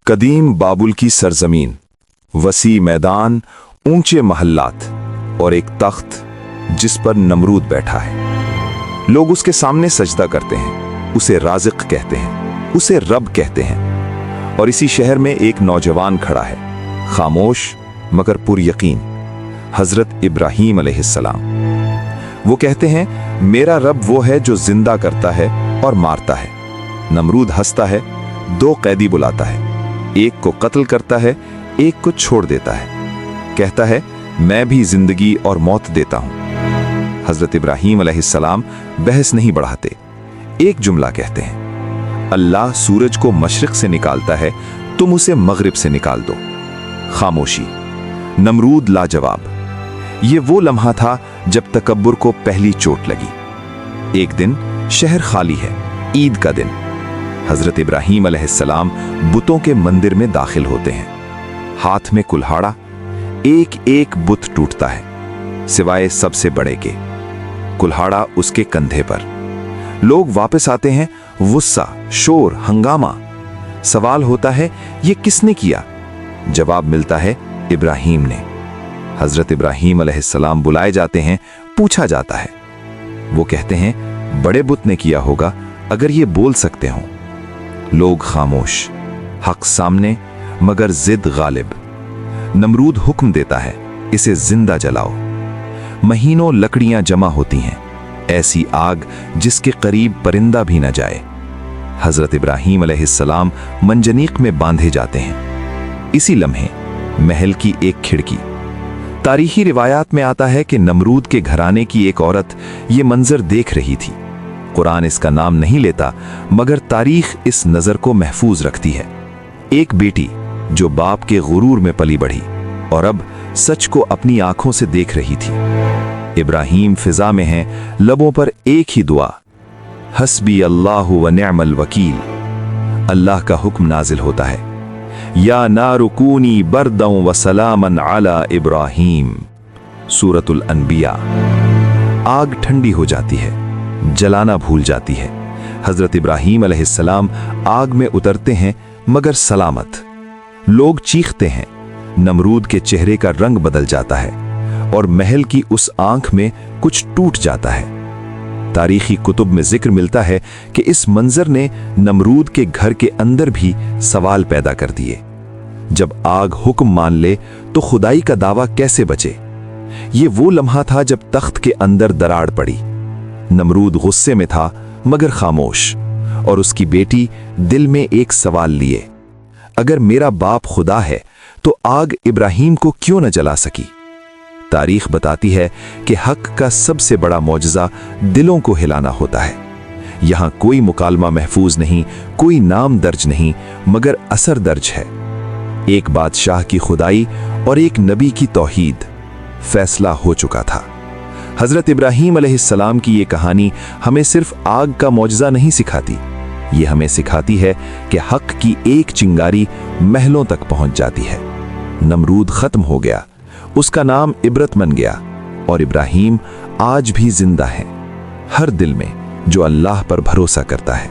कदीम बाबुल की सरजमीन, वसी मैदान, ऊंचे महल्लात और एक तख्त जिस पर नमरूद बैठा है। लोग उसके सामने सजदा करते हैं, उसे राज़िक कहते हैं, उसे रब कहते हैं। और इसी शहर में एक नौजवान खड़ा है, खामोश मगर पुरयकीन, हजरत इब्राहीम अलैहिस्सलाम। वो कहते हैं, मेरा रब वो है जो जिंदा करता है और मारता है। नमरूद हंसता है, दो कैदी बुलाता है, एक को कत्ल करता है, एक को छोड़ देता है। कहता है, मैं भी जिंदगी और मौत देता हूं। हजरत इब्राहीम अलैहिस्सलाम बहस नहीं बढ़ाते, एक जुमला कहते हैं, अल्लाह सूरज को मशरिक से निकालता है, तुम उसे मगरिब से निकाल दो। खामोशी। नमरूद लाजवाब। ये वो लम्हा था जब तकब्बुर को पहली चोट लगी। एक दिन शहर खाली है, ईद का दिन। हजरत इब्राहीम अलैहिस्सलाम बुतों के मंदिर में दाखिल होते हैं, हाथ में कुल्हाड़ा। एक एक बुत टूटता है सिवाय सबसे बड़े के। कुल्हाड़ा उसके कंधे पर। लोग वापस आते हैं, गुस्सा, शोर, हंगामा। सवाल होता है, ये किसने किया? जवाब मिलता है, इब्राहीम ने। हजरत इब्राहीम अलैहिस्सलाम बुलाए जाते हैं, पूछा जाता है। वो कहते हैं, बड़े बुत ने किया होगा, अगर ये बोल सकते हो। लोग खामोश, हक सामने मगर जिद गालिब। नमरूद हुक्म देता है, इसे जिंदा जलाओ। महीनों लकड़ियां जमा होती हैं, ऐसी आग जिसके करीब परिंदा भी न जाए। हजरत इब्राहीम अलैहिस्सलाम मंजनीक में बांधे जाते हैं। इसी लम्हे महल की एक खिड़की। तारीखी रिवायात में आता है कि नमरूद के घराने की एक औरत ये मंजर देख रही थी। कुरान इसका नाम नहीं लेता, मगर तारीख इस नजर को महफूज रखती है। एक बेटी जो बाप के गुरूर में पली बढ़ी और अब सच को अपनी आंखों से देख रही थी। इब्राहीम फिजा में हैं, लबों पर एक ही दुआ, हस्बी अल्लाहु व निअमल वकील। अल्लाह का हुक्म नाजिल होता है, या नारु कूनी बरदं व सलामन अला इब्राहीम। सूरतुल अनबिया। आग ठंडी हो जाती है, जलाना भूल जाती है। हजरत इब्राहीम अलैहिस्सलाम आग में उतरते हैं मगर सलामत। लोग चीखते हैं, नमरूद के चेहरे का रंग बदल जाता है और महल की उस आंख में कुछ टूट जाता है। तारीखी कुतुब में जिक्र मिलता है कि इस मंजर ने नमरूद के घर के अंदर भी सवाल पैदा कर दिए। जब आग हुक्म मान ले तो खुदाई का दावा कैसे बचे? ये वो लम्हा था जब तख्त के अंदर दरार पड़ी। नमरूद गुस्से में था मगर खामोश, और उसकी बेटी दिल में एक सवाल लिए, अगर मेरा बाप खुदा है तो आग इब्राहीम को क्यों न जला सकी? तारीख बताती है कि हक का सबसे बड़ा मौजज़ा दिलों को हिलाना होता है। यहां कोई मुकालमा महफूज नहीं, कोई नाम दर्ज नहीं, मगर असर दर्ज है। एक बादशाह की खुदाई और एक नबी की तौहीद। फैसला हो चुका था। हजरत इब्राहीम अलैहिस्सलाम की ये कहानी हमें सिर्फ आग का मौजज़ा नहीं सिखाती, ये हमें सिखाती है कि हक की एक चिंगारी महलों तक पहुंच जाती है। नमरूद खत्म हो गया, उसका नाम इबरत बन गया, और इब्राहीम आज भी जिंदा है, हर दिल में जो अल्लाह पर भरोसा करता है।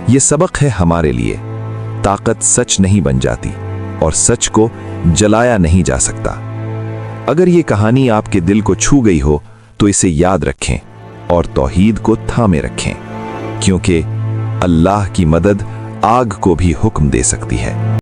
ये सबक है हमारे लिए, ताकत सच नहीं बन जाती और सच को जलाया नहीं जा सकता। अगर ये कहानी आपके दिल को छू गई हो तो इसे याद रखें और तौहीद को थामे रखें, क्योंकि अल्लाह की मदद आग को भी हुक्म दे सकती है।